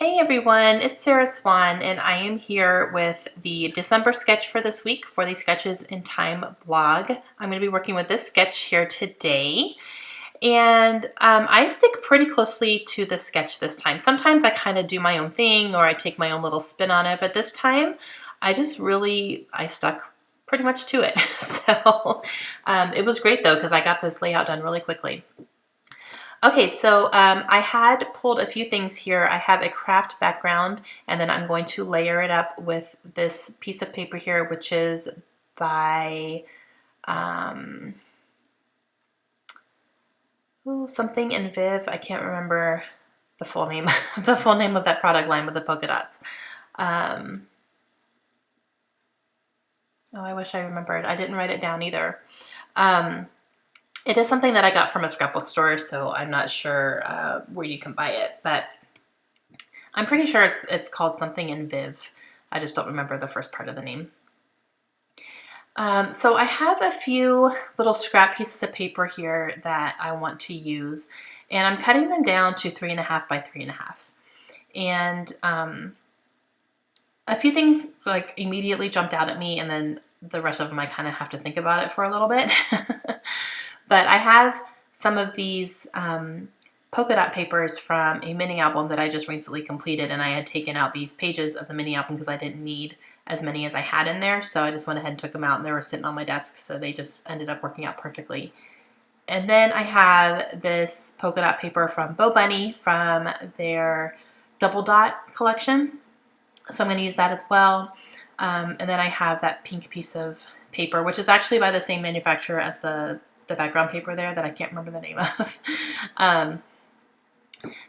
Hey everyone, it's Sarah Swan, and I am here with the December sketch for this week for the Sketches in Time blog. I'm going to be working with this sketch here today, and I stick pretty closely to the sketch this time. Sometimes I kind of do my own thing or I take my own little spin on it, but this time I stuck pretty much to it. So it was great though because I got this layout done really quickly. Okay, so I had pulled a few things here. I have a craft background, and then I'm going to layer it up with this piece of paper here, which is by something in Viv. I can't remember the full name, the full name of that product line with the polka dots. Oh, I wish I remembered. I didn't write it down either. It is something that I got from a scrapbook store, so I'm not sure where you can buy it, but I'm pretty sure it's called something in Viv. I just don't remember the first part of the name. So I have a few little scrap pieces of paper here that I want to use, and I'm cutting them down to 3.5 by 3.5. And a few things like immediately jumped out at me, and then the rest of them I kind of have to think about it for a little bit. But I have some of these polka dot papers from a mini album that I just recently completed, and I had taken out these pages of the mini album because I didn't need as many as I had in there, so I just went ahead and took them out, and they were sitting on my desk, so they just ended up working out perfectly. And then I have this polka dot paper from Bo Bunny from their double dot collection, so I'm going to use that as well. And then I have that pink piece of paper, which is actually by the same manufacturer as the background paper there that I can't remember the name of.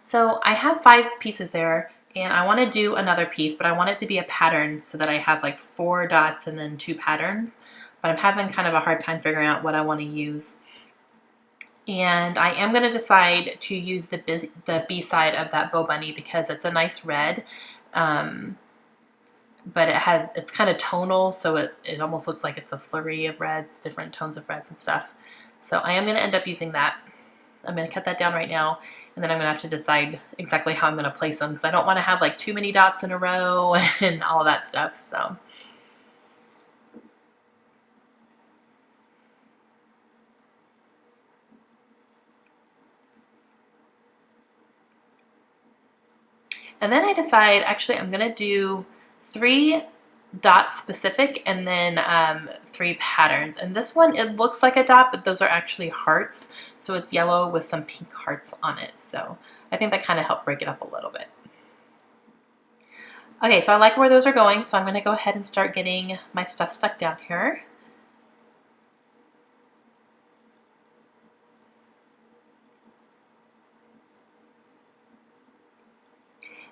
So I have 5 pieces there, and I want to do another piece, but I want it to be a pattern so that I have like 4 dots and then 2 patterns, but I'm having kind of a hard time figuring out what I want to use. And I am going to decide to use the B side of that Bo Bunny because it's a nice red, but it's kind of tonal, so it almost looks like it's a flurry of reds, different tones of reds and stuff. So I am going to end up using that. I'm going to cut that down right now, and then I'm going to have to decide exactly how I'm going to place them because I don't want to have like too many dots in a row and all that stuff. So. And then I decide, actually, I'm going to do 3 dot specific and then 3 patterns. And this one, it looks like a dot, but those are actually hearts. So it's yellow with some pink hearts on it. So I think that kind of helped break it up a little bit. Okay, so I like where those are going. So I'm going to go ahead and start getting my stuff stuck down here.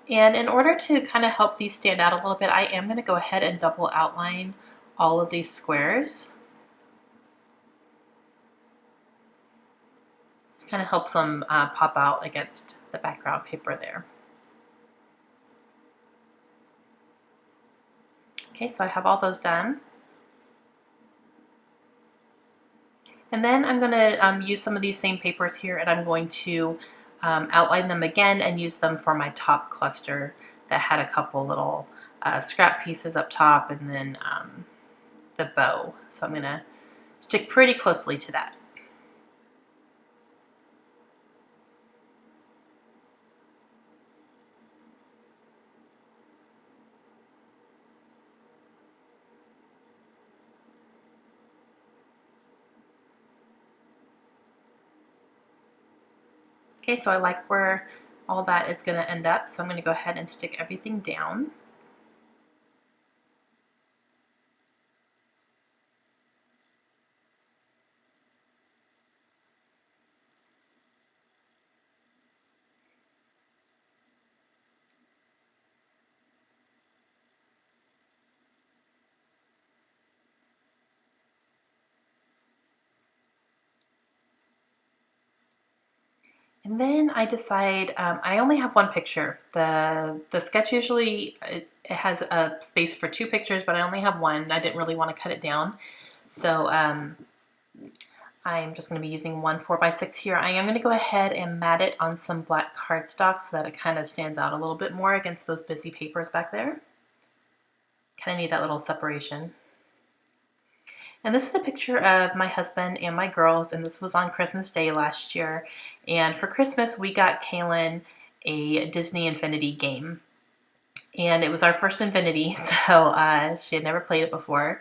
And in order to kind of help these stand out a little bit, I am going to go ahead and double outline all of these squares. It kind of helps them pop out against the background paper there. Okay, so I have all those done. And then I'm going to use some of these same papers here, and I'm going to outline them again and use them for my top cluster that had a couple little scrap pieces up top and then the bow. So I'm going to stick pretty closely to that. Okay, so I like where all that is going to end up, so I'm going to go ahead and stick everything down. And then I decide, I only have 1 picture. The sketch usually, it has a space for 2 pictures, but I only have 1. I didn't really want to cut it down. So I'm just going to be using one 4x6 here. I am going to go ahead and mat it on some black cardstock so that it kind of stands out a little bit more against those busy papers back there. Kind of need that little separation. And this is a picture of my husband and my girls, and this was on Christmas Day last year. And for Christmas, we got Kaylin a Disney Infinity game. And it was our first Infinity, so she had never played it before.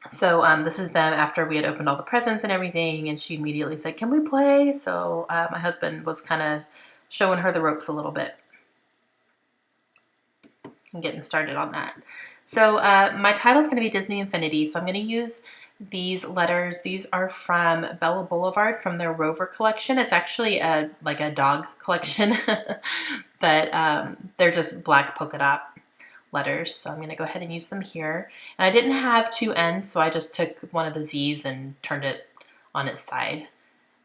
So this is them after we had opened all the presents and everything, and she immediately said, "Can we play?" So my husband was kind of showing her the ropes a little bit and getting started on that. So my title is going to be Disney Infinity, so I'm going to use these letters. These are from Bella Boulevard from their Rover collection. It's actually like a dog collection, but they're just black polka dot letters. So I'm going to go ahead and use them here. And I didn't have two ends, so I just took one of the Z's and turned it on its side.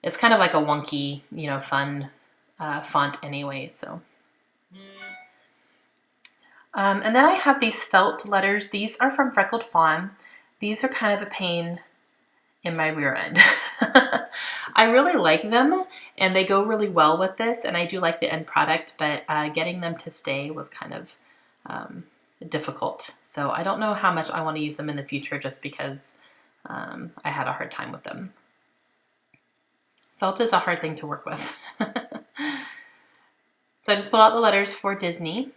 It's kind of like a wonky, you know, fun font anyway, so. And then I have these felt letters. These are from Freckled Fawn. These are kind of a pain in my rear end. I really like them, and they go really well with this, and I do like the end product, but getting them to stay was kind of difficult. So I don't know how much I want to use them in the future just because I had a hard time with them. Felt is a hard thing to work with. So I just pulled out the letters for Disney.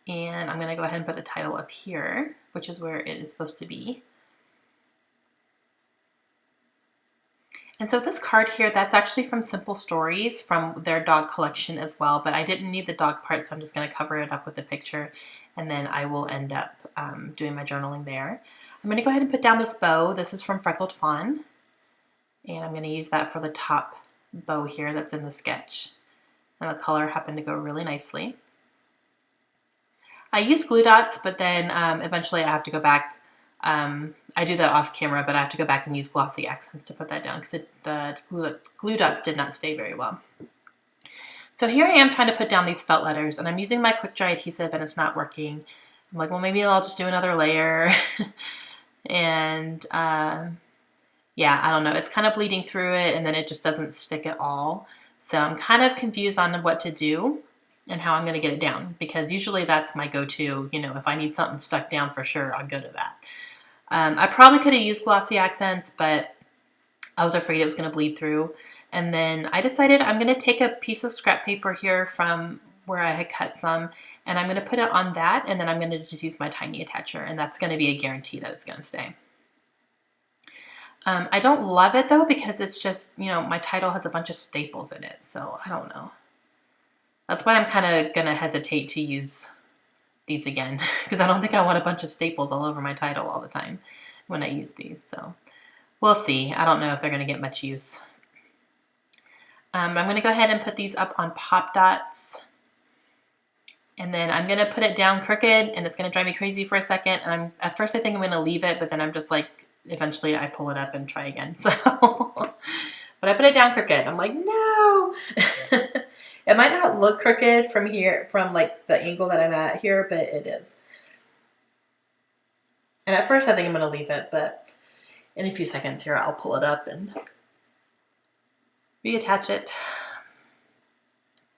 And I'm going to go ahead and put the title up here, which is where it is supposed to be. And so this card here, that's actually from Simple Stories from their dog collection as well, but I didn't need the dog part, so I'm just going to cover it up with a picture, and then I will end up doing my journaling there. I'm going to go ahead and put down this bow. This is from Freckled Fawn, and I'm going to use that for the top bow here that's in the sketch. And the color happened to go really nicely. I use glue dots, but then eventually I have to go back. I do that off camera, but I have to go back and use glossy accents to put that down because the glue dots did not stay very well. So here I am trying to put down these felt letters, and I'm using my quick dry adhesive and it's not working. I'm like, well, maybe I'll just do another layer. And yeah, I don't know. It's kind of bleeding through it, and then it just doesn't stick at all. So I'm kind of confused on what to do and how I'm going to get it down, because usually that's my go-to. You know, if I need something stuck down for sure, I'll go to that. I probably could have used glossy accents, but I was afraid it was going to bleed through. And then I decided I'm going to take a piece of scrap paper here from where I had cut some, and I'm going to put it on that, and then I'm going to just use my tiny attacher, and that's going to be a guarantee that it's going to stay. I don't love it though, because it's just, you know, my title has a bunch of staples in it, so I don't know. That's why I'm kind of going to hesitate to use these again, because I don't think I want a bunch of staples all over my title all the time when I use these. So we'll see. I don't know if they're going to get much use. I'm going to go ahead and put these up on pop dots. And then I'm going to put it down crooked, and it's going to drive me crazy for a second. And at first I think I'm going to leave it, but then I'm just like, eventually I pull it up and try again. So, but I put it down crooked. I'm like, no. It might not look crooked from here, from like the angle that I'm at here, but it is. And at first I think I'm going to leave it, but in a few seconds here, I'll pull it up and reattach it.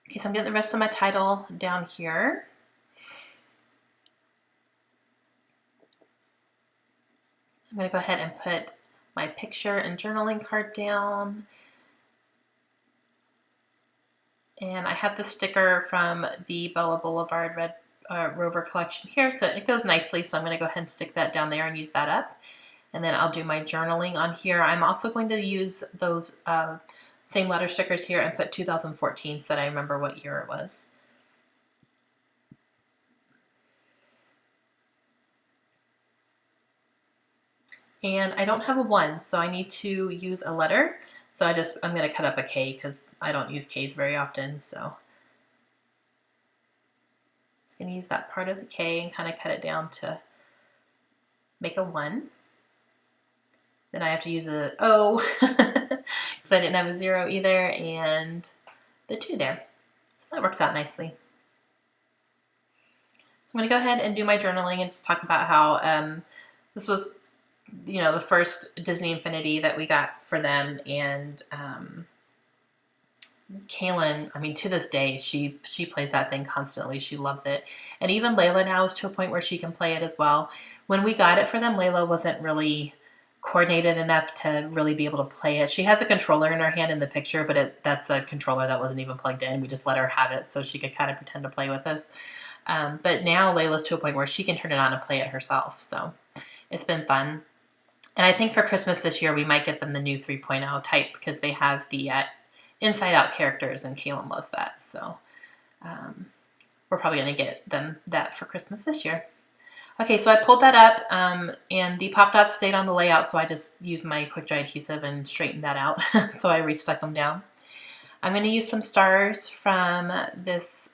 Okay, so I'm getting the rest of my title down here. I'm going to go ahead and put my picture and journaling card down. And I have the sticker from the Bella Boulevard Red Rover collection here, so it goes nicely. So I'm going to go ahead and stick that down there and use that up. And then I'll do my journaling on here. I'm also going to use those same letter stickers here and put 2014 so that I remember what year it was. And I don't have a 1, so I need to use a letter. So I'm going to cut up a K because I don't use Ks very often. So just going to use that part of the K and kind of cut it down to make a 1. Then I have to use a O because I didn't have a 0 either, and the 2 there. So that works out nicely. So I'm going to go ahead and do my journaling and just talk about how this was you know, the first Disney Infinity that we got for them, and Kaylin, I mean, to this day, she plays that thing constantly. She loves it. And even Layla now is to a point where she can play it as well. When we got it for them, Layla wasn't really coordinated enough to really be able to play it. She has a controller in her hand in the picture, but that's a controller that wasn't even plugged in. We just let her have it so she could kind of pretend to play with us. But now Layla's to a point where she can turn it on and play it herself. So it's been fun. And I think for Christmas this year, we might get them the new 3.0 type because they have the Inside Out characters, and Kaylin loves that. So we're probably going to get them that for Christmas this year. Okay, so I pulled that up, and the pop dots stayed on the layout, so I just used my quick dry adhesive and straightened that out. So I restuck them down. I'm going to use some stars from this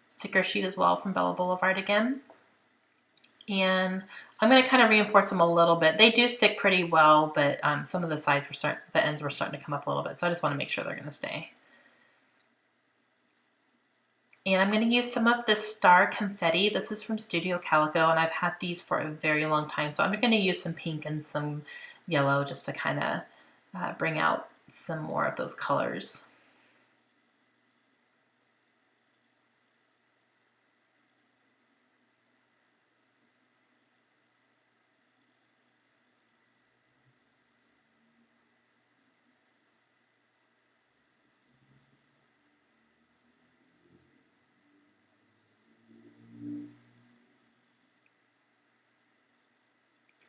sticker sheet as well from Bella Boulevard again. And I'm going to kind of reinforce them a little bit. They do stick pretty well, but some of the sides the ends were starting to come up a little bit, so I just want to make sure they're going to stay. And I'm going to use some of this star confetti. This is from Studio Calico, and I've had these for a very long time. So I'm going to use some pink and some yellow just to kind of bring out some more of those colors.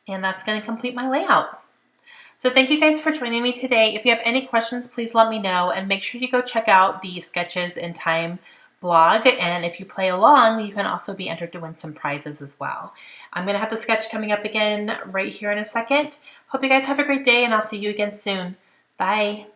And that's going to complete my layout. So thank you guys for joining me today. If you have any questions, please let me know, and make sure you go check out the Sketches in Thyme blog. And if you play along, you can also be entered to win some prizes as well. I'm going to have the sketch coming up again right here in a second. Hope you guys have a great day, and I'll see you again soon. Bye.